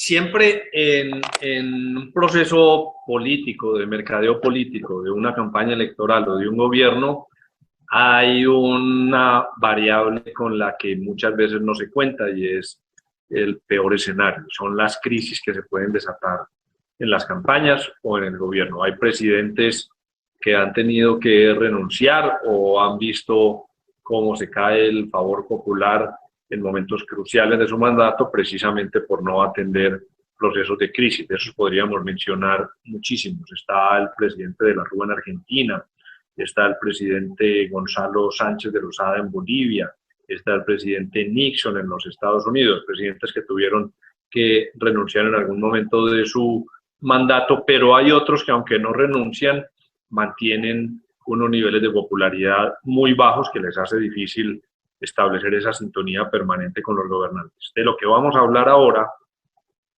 Siempre en un proceso político, de mercadeo político, de una campaña electoral o de un gobierno, hay una variable con la que muchas veces no se cuenta y es el peor escenario. Son las crisis que se pueden desatar en las campañas o en el gobierno. Hay presidentes que han tenido que renunciar o han visto cómo se cae el favor popular en momentos cruciales de su mandato precisamente por no atender procesos de crisis. De esos podríamos mencionar muchísimos. Está el presidente de la Rúa en Argentina, está el presidente Gonzalo Sánchez de Lozada en Bolivia, está el presidente Nixon en los Estados Unidos, presidentes que tuvieron que renunciar en algún momento de su mandato, pero hay otros que aunque no renuncian, mantienen unos niveles de popularidad muy bajos que les hace difícil establecer esa sintonía permanente con los gobernantes. De lo que vamos a hablar ahora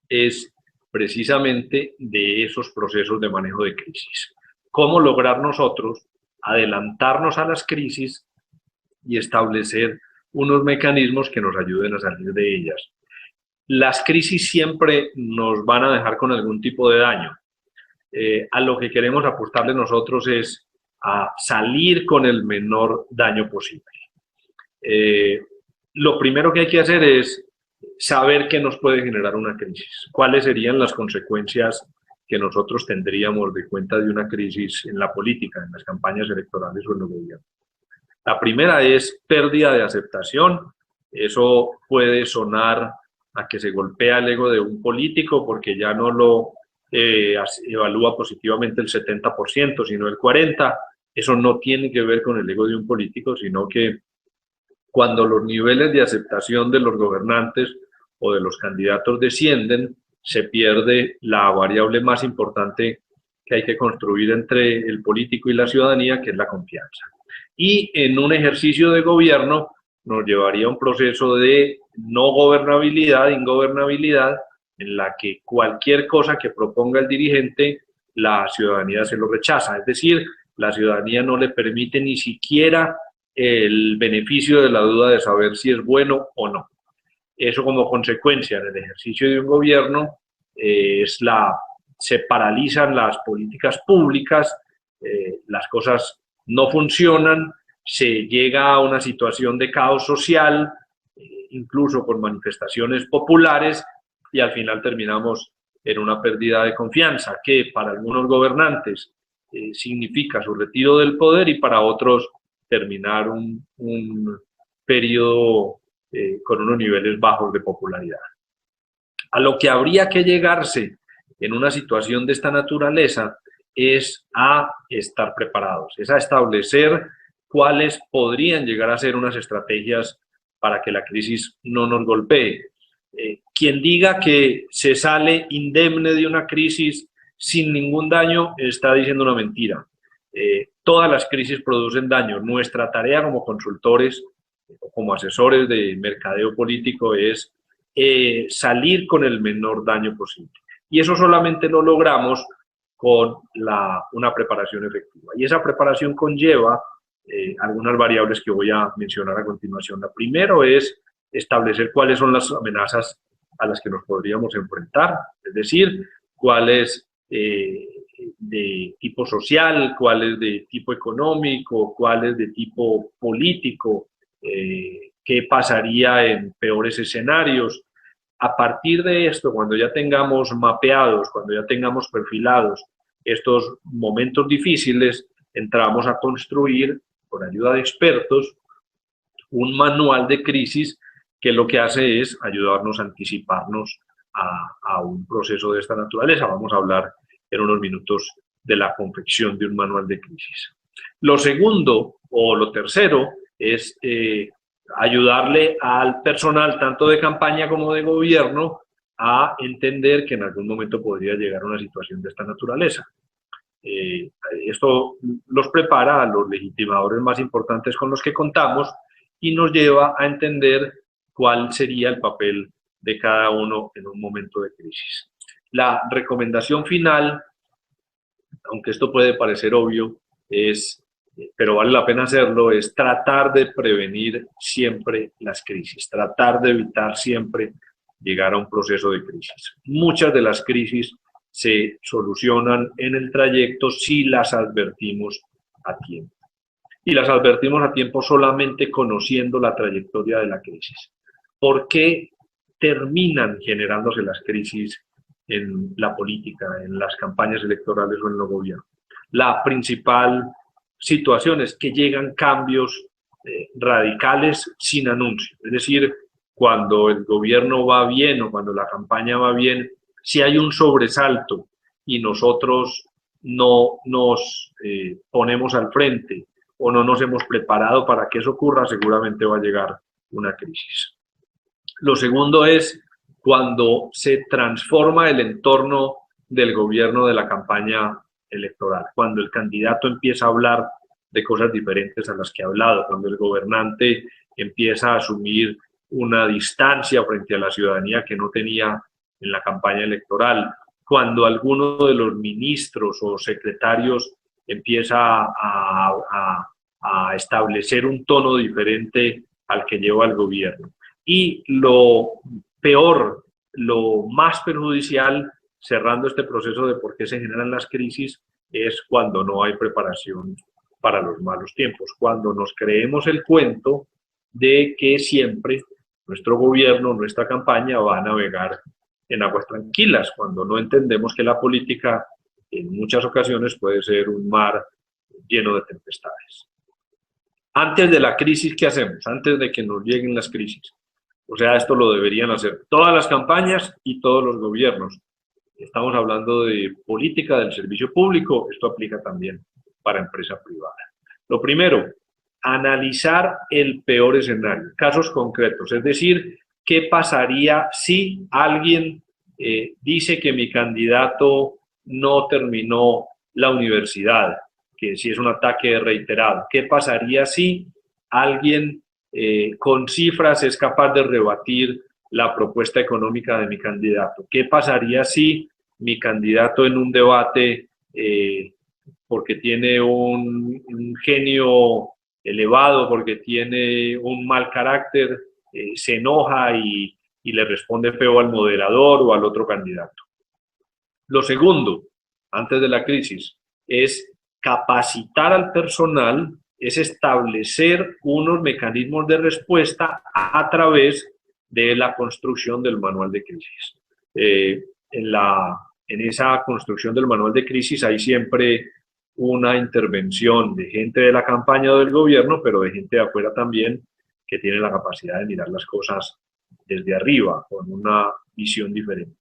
es precisamente de esos procesos de manejo de crisis. Cómo lograr nosotros adelantarnos a las crisis y establecer unos mecanismos que nos ayuden a salir de ellas. Las crisis siempre nos van a dejar con algún tipo de daño. A lo que queremos apostarle nosotros es a salir con el menor daño posible. Lo primero que hay que hacer es saber qué nos puede generar una crisis, cuáles serían las consecuencias que nosotros tendríamos de cuenta de una crisis en la política, en las campañas electorales o en el gobierno. La primera es pérdida de aceptación. Eso puede sonar a que se golpea el ego de un político porque ya no lo evalúa positivamente el 70%, sino el 40%. Eso no tiene que ver con el ego de un político, sino que cuando los niveles de aceptación de los gobernantes o de los candidatos descienden, se pierde la variable más importante que hay que construir entre el político y la ciudadanía, que es la confianza. Y en un ejercicio de gobierno nos llevaría a un proceso de no gobernabilidad, ingobernabilidad, en la que cualquier cosa que proponga el dirigente, la ciudadanía se lo rechaza. Es decir, la ciudadanía no le permite ni siquiera el beneficio de la duda de saber si es bueno o no. Eso como consecuencia del ejercicio de un gobierno se paralizan las políticas públicas, las cosas no funcionan, se llega a una situación de caos social, incluso con manifestaciones populares, y al final terminamos en una pérdida de confianza que para algunos gobernantes significa su retiro del poder y para otros terminar un periodo con unos niveles bajos de popularidad. A lo que habría que llegarse en una situación de esta naturaleza es a estar preparados, es a establecer cuáles podrían llegar a ser unas estrategias para que la crisis no nos golpee. Quien diga que se sale indemne de una crisis sin ningún daño está diciendo una mentira. Todas las crisis producen daño. Nuestra tarea como consultores, como asesores de mercadeo político es salir con el menor daño posible. Y eso solamente lo logramos con una preparación efectiva. Y esa preparación conlleva algunas variables que voy a mencionar a continuación. La primera es establecer cuáles son las amenazas a las que nos podríamos enfrentar, es decir, cuáles de tipo social, cuáles de tipo económico, cuáles de tipo político, qué pasaría en peores escenarios. A partir de esto, cuando ya tengamos mapeados, cuando ya tengamos perfilados estos momentos difíciles, entramos a construir, con ayuda de expertos, un manual de crisis que lo que hace es ayudarnos a anticiparnos a un proceso de esta naturaleza. Vamos a hablar en unos minutos de la confección de un manual de crisis. Lo segundo o lo tercero es ayudarle al personal, tanto de campaña como de gobierno, a entender que en algún momento podría llegar a una situación de esta naturaleza. Esto los prepara a los legitimadores más importantes con los que contamos y nos lleva a entender cuál sería el papel de cada uno en un momento de crisis. La recomendación final, aunque esto puede parecer obvio, pero vale la pena hacerlo, es tratar de prevenir siempre las crisis, tratar de evitar siempre llegar a un proceso de crisis. Muchas de las crisis se solucionan en el trayecto si las advertimos a tiempo. Y las advertimos a tiempo solamente conociendo la trayectoria de la crisis. ¿Por qué terminan generándose las crisis en la política, en las campañas electorales o en los gobiernos? La principal situación es que llegan cambios radicales sin anuncio. Es decir, cuando el gobierno va bien o cuando la campaña va bien, si hay un sobresalto y nosotros no nos ponemos al frente o no nos hemos preparado para que eso ocurra, seguramente va a llegar una crisis. Lo segundo es cuando se transforma el entorno del gobierno de la campaña electoral, cuando el candidato empieza a hablar de cosas diferentes a las que ha hablado, cuando el gobernante empieza a asumir una distancia frente a la ciudadanía que no tenía en la campaña electoral, cuando alguno de los ministros o secretarios empieza a establecer un tono diferente al que lleva el gobierno. Y lo peor, lo más perjudicial, cerrando este proceso de por qué se generan las crisis, es cuando no hay preparación para los malos tiempos, cuando nos creemos el cuento de que siempre nuestro gobierno, nuestra campaña va a navegar en aguas tranquilas, cuando no entendemos que la política en muchas ocasiones puede ser un mar lleno de tempestades. Antes de la crisis, ¿qué hacemos? Antes de que nos lleguen las crisis. O sea, esto lo deberían hacer todas las campañas y todos los gobiernos. Estamos hablando de política del servicio público, esto aplica también para empresa privada. Lo primero, analizar el peor escenario, casos concretos, es decir, ¿qué pasaría si alguien dice que mi candidato no terminó la universidad, que si es un ataque reiterado? ¿Qué pasaría si alguien con cifras es capaz de rebatir la propuesta económica de mi candidato? ¿Qué pasaría si mi candidato en un debate, porque tiene un genio elevado, porque tiene un mal carácter, se enoja y le responde feo al moderador o al otro candidato? Lo segundo, antes de la crisis, es capacitar al personal, es establecer unos mecanismos de respuesta a través de la construcción del manual de crisis. En esa construcción del manual de crisis hay siempre una intervención de gente de la campaña o del gobierno, pero de gente de afuera también, que tiene la capacidad de mirar las cosas desde arriba, con una visión diferente.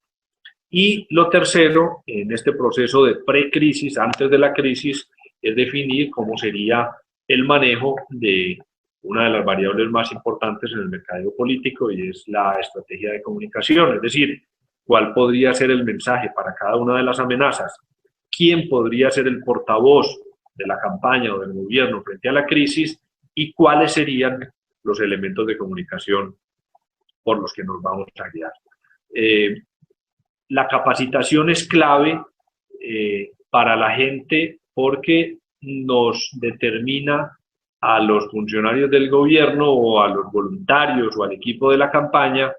Y lo tercero, en este proceso de precrisis, antes de la crisis, es definir cómo sería el manejo de una de las variables más importantes en el mercadeo político, y es la estrategia de comunicación, es decir, cuál podría ser el mensaje para cada una de las amenazas, quién podría ser el portavoz de la campaña o del gobierno frente a la crisis y cuáles serían los elementos de comunicación por los que nos vamos a guiar. La capacitación es clave para la gente porque nos determina a los funcionarios del gobierno o a los voluntarios o al equipo de la campaña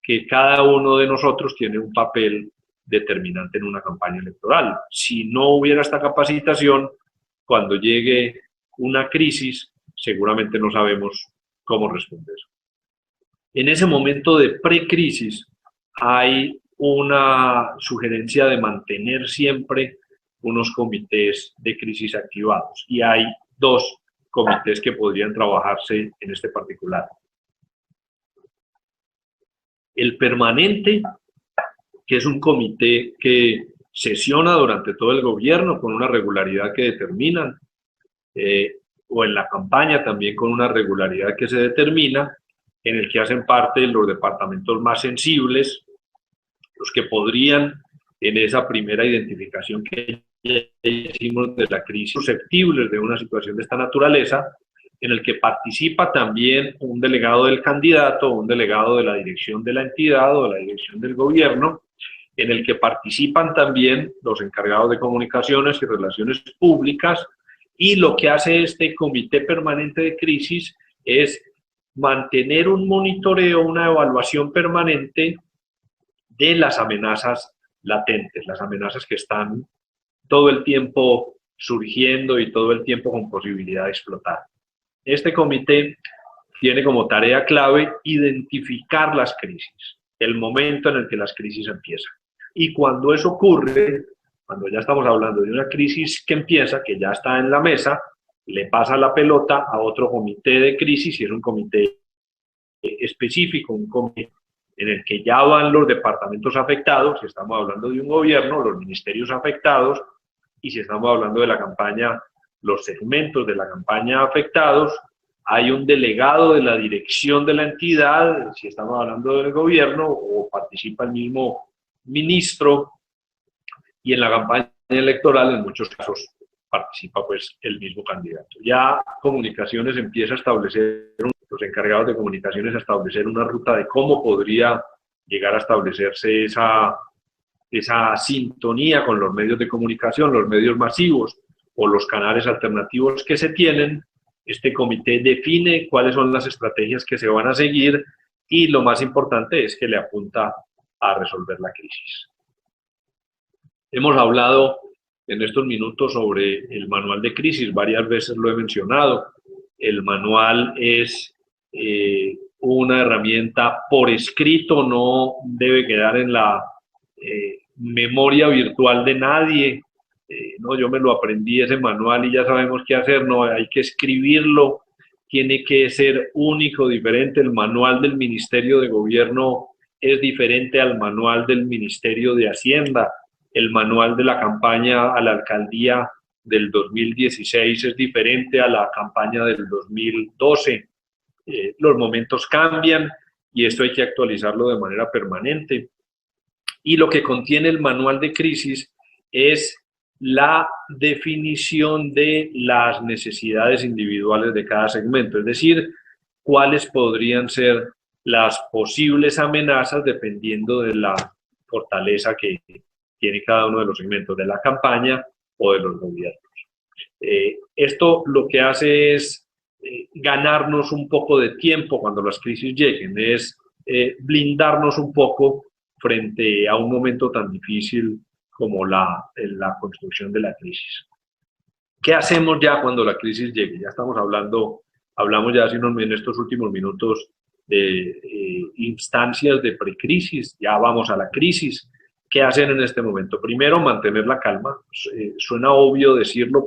que cada uno de nosotros tiene un papel determinante en una campaña electoral. Si no hubiera esta capacitación, cuando llegue una crisis, seguramente no sabemos cómo responder. En ese momento de precrisis hay una sugerencia de mantener siempre unos comités de crisis activados, y hay dos comités que podrían trabajarse en este particular. El permanente, que es un comité que sesiona durante todo el gobierno con una regularidad que determinan, o en la campaña también con una regularidad que se determina, en el que hacen parte los departamentos más sensibles, los que podrían, en esa primera identificación que hicimos de la crisis, susceptibles de una situación de esta naturaleza, en el que participa también un delegado del candidato, un delegado de la dirección de la entidad o de la dirección del gobierno, en el que participan también los encargados de comunicaciones y relaciones públicas, y lo que hace este comité permanente de crisis es mantener un monitoreo, una evaluación permanente de las amenazas latentes, las amenazas que están todo el tiempo surgiendo y todo el tiempo con posibilidad de explotar. Este comité tiene como tarea clave identificar las crisis, el momento en el que las crisis empiezan. Y cuando eso ocurre, cuando ya estamos hablando de una crisis que empieza, que ya está en la mesa, le pasa la pelota a otro comité de crisis, y es un comité específico, un comité en el que ya van los departamentos afectados, si estamos hablando de un gobierno, los ministerios afectados, y si estamos hablando de la campaña, los segmentos de la campaña afectados. Hay un delegado de la dirección de la entidad, si estamos hablando del gobierno, o participa el mismo ministro, y en la campaña electoral en muchos casos participa pues el mismo candidato. Ya Comunicaciones empieza a establecer, los encargados de comunicaciones a establecer una ruta de cómo podría llegar a establecerse esa sintonía con los medios de comunicación, los medios masivos o los canales alternativos que se tienen. Este comité define cuáles son las estrategias que se van a seguir y lo más importante es que le apunta a resolver la crisis. Hemos hablado en estos minutos sobre el manual de crisis, varias veces lo he mencionado. El manual es una herramienta por escrito, no debe quedar en la memoria virtual de nadie. No, yo me lo aprendí ese manual y ya sabemos qué hacer, no, hay que escribirlo, tiene que ser único, diferente. El manual del Ministerio de Gobierno es diferente al manual del Ministerio de Hacienda. El manual de la campaña a la alcaldía del 2016 es diferente a la campaña del 2012. Los momentos cambian y esto hay que actualizarlo de manera permanente. Y lo que contiene el manual de crisis es la definición de las necesidades individuales de cada segmento, es decir, cuáles podrían ser las posibles amenazas dependiendo de la fortaleza que tiene cada uno de los segmentos, de la campaña o de los gobiernos. Esto lo que hace es ganarnos un poco de tiempo cuando las crisis lleguen, es blindarnos un poco frente a un momento tan difícil como la construcción de la crisis. ¿Qué hacemos ya cuando la crisis llegue? Ya estamos hablamos ya en estos últimos minutos de instancias de precrisis, ya vamos a la crisis. ¿Qué hacen en este momento? Primero, mantener la calma. Suena obvio decirlo,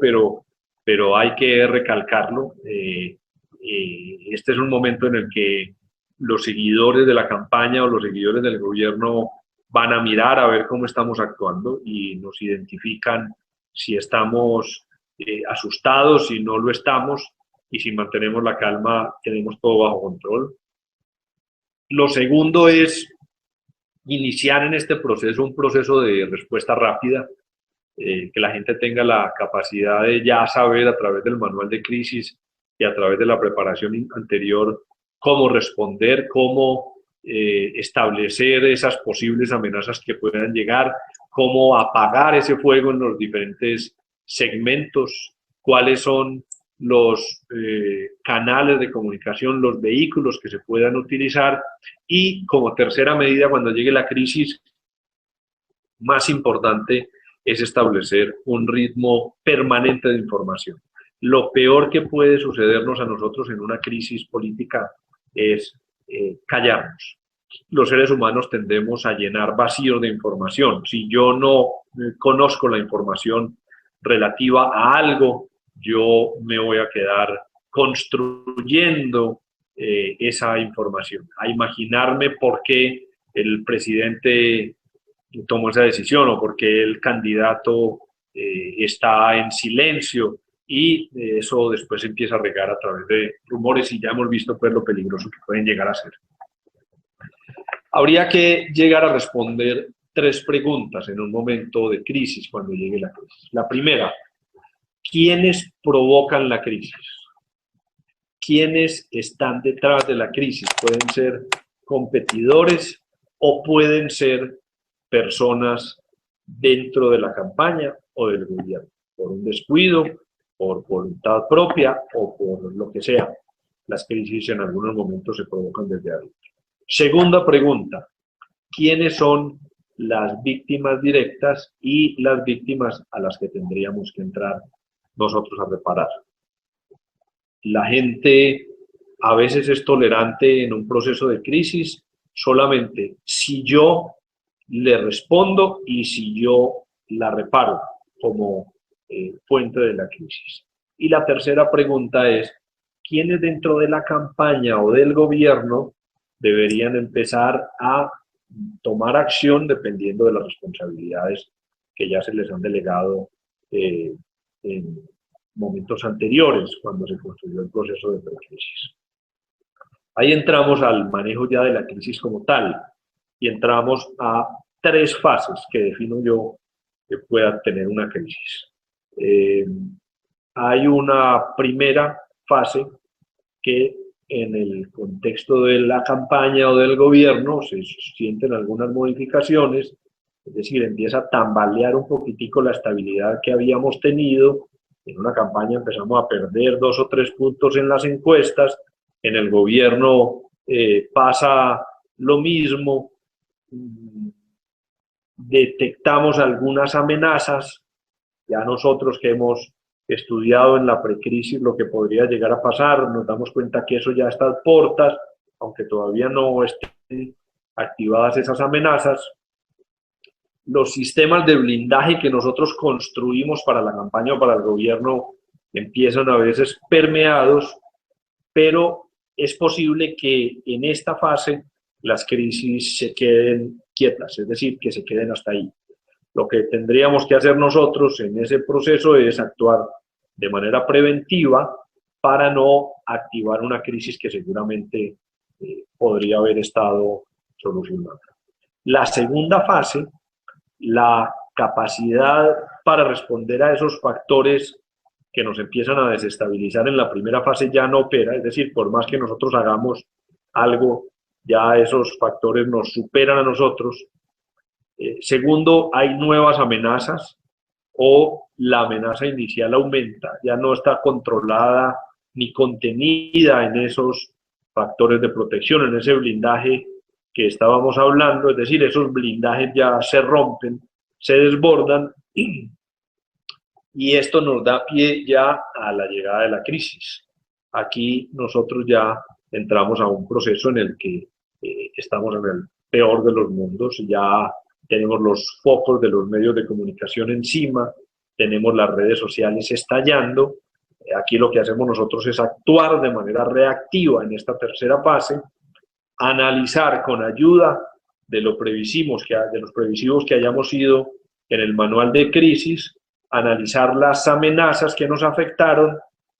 pero hay que recalcarlo. Este es un momento en el que los seguidores de la campaña o los seguidores del gobierno van a mirar a ver cómo estamos actuando y nos identifican si estamos asustados, si no lo estamos, y si mantenemos la calma tenemos todo bajo control. Lo segundo es iniciar en este proceso un proceso de respuesta rápida, que la gente tenga la capacidad de ya saber a través del manual de crisis y a través de la preparación anterior cómo responder, cómo establecer esas posibles amenazas que puedan llegar, cómo apagar ese fuego en los diferentes segmentos, cuáles son los canales de comunicación, los vehículos que se puedan utilizar, y como tercera medida, cuando llegue la crisis, más importante es establecer un ritmo permanente de información. Lo peor que puede sucedernos a nosotros en una crisis política es callarnos. Los seres humanos tendemos a llenar vacíos de información. Si yo no conozco la información relativa a algo, yo me voy a quedar construyendo esa información, a imaginarme por qué el presidente tomó esa decisión o por qué el candidato está en silencio, y eso después empieza a regar a través de rumores y ya hemos visto pues lo peligroso que pueden llegar a ser. Habría que llegar a responder 3 preguntas en un momento de crisis, cuando llegue la crisis. La primera, ¿quiénes provocan la crisis? ¿Quiénes están detrás de la crisis? Pueden ser competidores o pueden ser personas dentro de la campaña o del gobierno, por un descuido, por voluntad propia o por lo que sea. Las crisis en algunos momentos se provocan desde adentro. Segunda pregunta, quiénes son las víctimas directas y las víctimas a las que tendríamos que entrar nosotros a reparar. La gente a veces es tolerante en un proceso de crisis solamente si yo le respondo y si yo la reparo como fuente de la crisis. Y la tercera pregunta es, ¿quiénes dentro de la campaña o del gobierno deberían empezar a tomar acción dependiendo de las responsabilidades que ya se les han delegado en momentos anteriores, cuando se construyó el proceso de precrisis? Ahí entramos al manejo ya de la crisis como tal y entramos a tres fases que defino yo que pueda tener una crisis. Hay una primera fase que en el contexto de la campaña o del gobierno se sienten algunas modificaciones, es decir, empieza a tambalear un poquitico la estabilidad que habíamos tenido. En una campaña empezamos a perder 2 o 3 puntos en las encuestas, en el gobierno pasa lo mismo, detectamos algunas amenazas, ya nosotros que hemos estudiado en la precrisis lo que podría llegar a pasar, nos damos cuenta que eso ya está a puertas, aunque todavía no estén activadas esas amenazas. Los sistemas de blindaje que nosotros construimos para la campaña o para el gobierno empiezan a veces permeados, pero es posible que en esta fase las crisis se queden quietas, es decir, que se queden hasta ahí. Lo que tendríamos que hacer nosotros en ese proceso es actuar de manera preventiva para no activar una crisis que seguramente podría haber estado solucionada. La segunda fase, la capacidad para responder a esos factores que nos empiezan a desestabilizar en la primera fase ya no opera, es decir, por más que nosotros hagamos algo, ya esos factores nos superan a nosotros. Segundo, hay nuevas amenazas o la amenaza inicial aumenta, ya no está controlada ni contenida en esos factores de protección, en ese blindaje que estábamos hablando, es decir, esos blindajes ya se rompen, se desbordan y esto nos da pie ya a la llegada de la crisis. Aquí nosotros ya entramos a un proceso en el que estamos en el peor de los mundos, ya tenemos los focos de los medios de comunicación encima, tenemos las redes sociales estallando. Aquí lo que hacemos nosotros es actuar de manera reactiva en esta tercera fase, analizar con ayuda de los previsivos que hayamos sido en el manual de crisis, analizar las amenazas que nos afectaron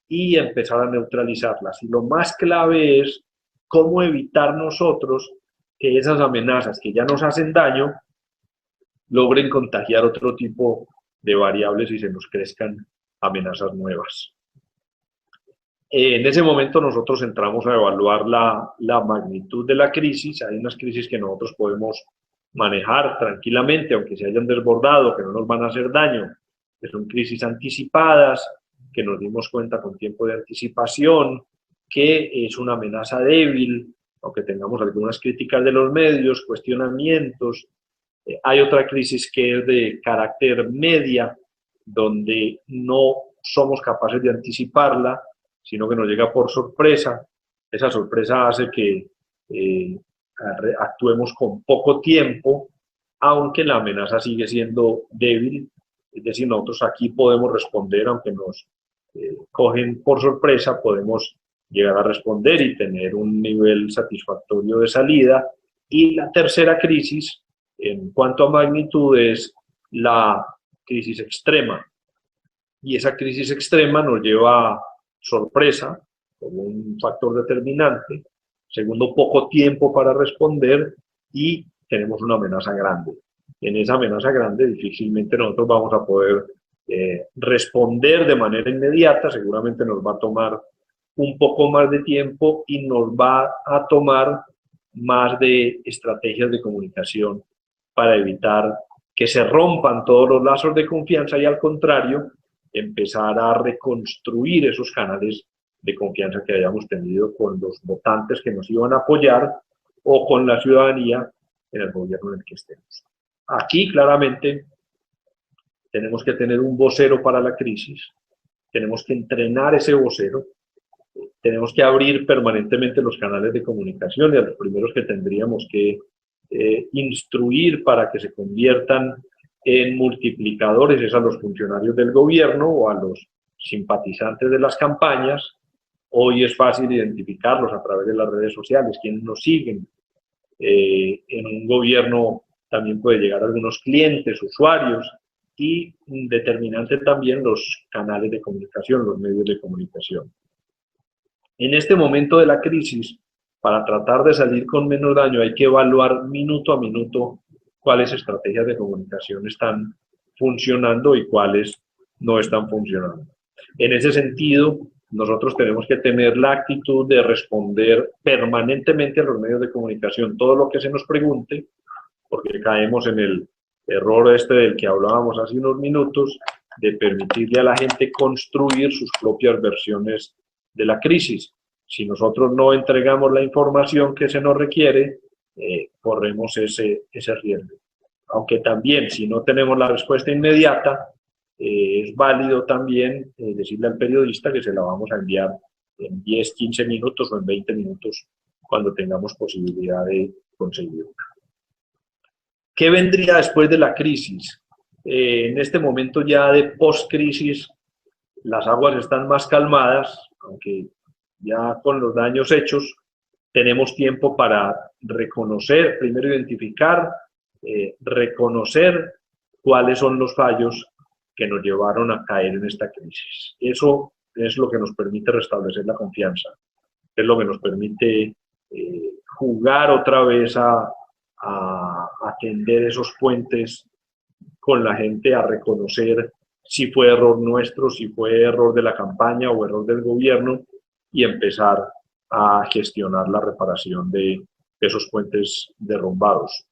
y empezar a neutralizarlas. Y lo más clave es cómo evitar nosotros que esas amenazas que ya nos hacen daño logren contagiar otro tipo de variables y se nos crezcan amenazas nuevas. En ese momento nosotros entramos a evaluar la magnitud de la crisis. Hay unas crisis que nosotros podemos manejar tranquilamente, aunque se hayan desbordado, que no nos van a hacer daño, que son crisis anticipadas, que nos dimos cuenta con tiempo de anticipación, que es una amenaza débil, aunque tengamos algunas críticas de los medios, cuestionamientos. Hay otra crisis que es de carácter media, donde no somos capaces de anticiparla, sino que nos llega por sorpresa. Esa sorpresa hace que actuemos con poco tiempo, aunque la amenaza sigue siendo débil. Es decir, nosotros aquí podemos responder, aunque nos cogen por sorpresa, podemos llegar a responder y tener un nivel satisfactorio de salida. Y la tercera crisis, en cuanto a magnitud, es la crisis extrema. Y esa crisis extrema nos lleva a sorpresa como un factor determinante. Segundo, poco tiempo para responder y tenemos una amenaza grande. En esa amenaza grande difícilmente nosotros vamos a poder responder de manera inmediata, seguramente nos va a tomar un poco más de tiempo y nos va a tomar más de estrategias de comunicación para evitar que se rompan todos los lazos de confianza y al contrario, empezar a reconstruir esos canales de confianza que hayamos tenido con los votantes que nos iban a apoyar o con la ciudadanía en el gobierno en el que estemos. Aquí claramente tenemos que tener un vocero para la crisis, tenemos que entrenar ese vocero, tenemos que abrir permanentemente los canales de comunicación y a los primeros que tendríamos que instruir para que se conviertan en multiplicadores es a los funcionarios del gobierno o a los simpatizantes de las campañas. Hoy es fácil identificarlos a través de las redes sociales, quienes nos siguen. En un gobierno también puede llegar a algunos clientes, usuarios, y determinante también los canales de comunicación, los medios de comunicación. En este momento de la crisis, para tratar de salir con menos daño, hay que evaluar minuto a minuto cuáles estrategias de comunicación están funcionando y cuáles no están funcionando. En ese sentido, nosotros tenemos que tener la actitud de responder permanentemente a los medios de comunicación todo lo que se nos pregunte, porque caemos en el error este del que hablábamos hace unos minutos, de permitirle a la gente construir sus propias versiones de la crisis. Si nosotros no entregamos la información que se nos requiere, corremos ese riesgo. Aunque también, si no tenemos la respuesta inmediata, es válido también decirle al periodista que se la vamos a enviar en 10, 15 minutos o en 20 minutos cuando tengamos posibilidad de conseguirla. ¿Qué vendría después de la crisis? En este momento ya de post-crisis, las aguas están más calmadas, aunque ya con los daños hechos tenemos tiempo para reconocer, primero identificar, reconocer cuáles son los fallos que nos llevaron a caer en esta crisis. Eso es lo que nos permite restablecer la confianza, es lo que nos permite jugar otra vez a tender esos puentes con la gente, a reconocer si fue error nuestro, si fue error de la campaña o error del gobierno, y empezar a gestionar la reparación de esos puentes derrumbados.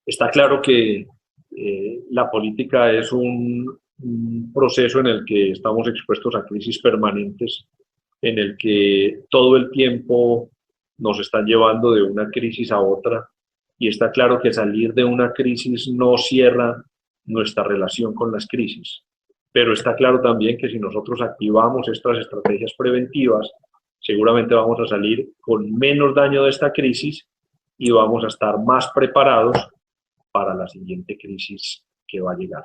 Está claro que la política es un proceso en el que estamos expuestos a crisis permanentes, en el que todo el tiempo nos están llevando de una crisis a otra, y está claro que salir de una crisis no cierra nuestra relación con las crisis. Pero está claro también que si nosotros activamos estas estrategias preventivas, seguramente vamos a salir con menos daño de esta crisis y vamos a estar más preparados para la siguiente crisis que va a llegar.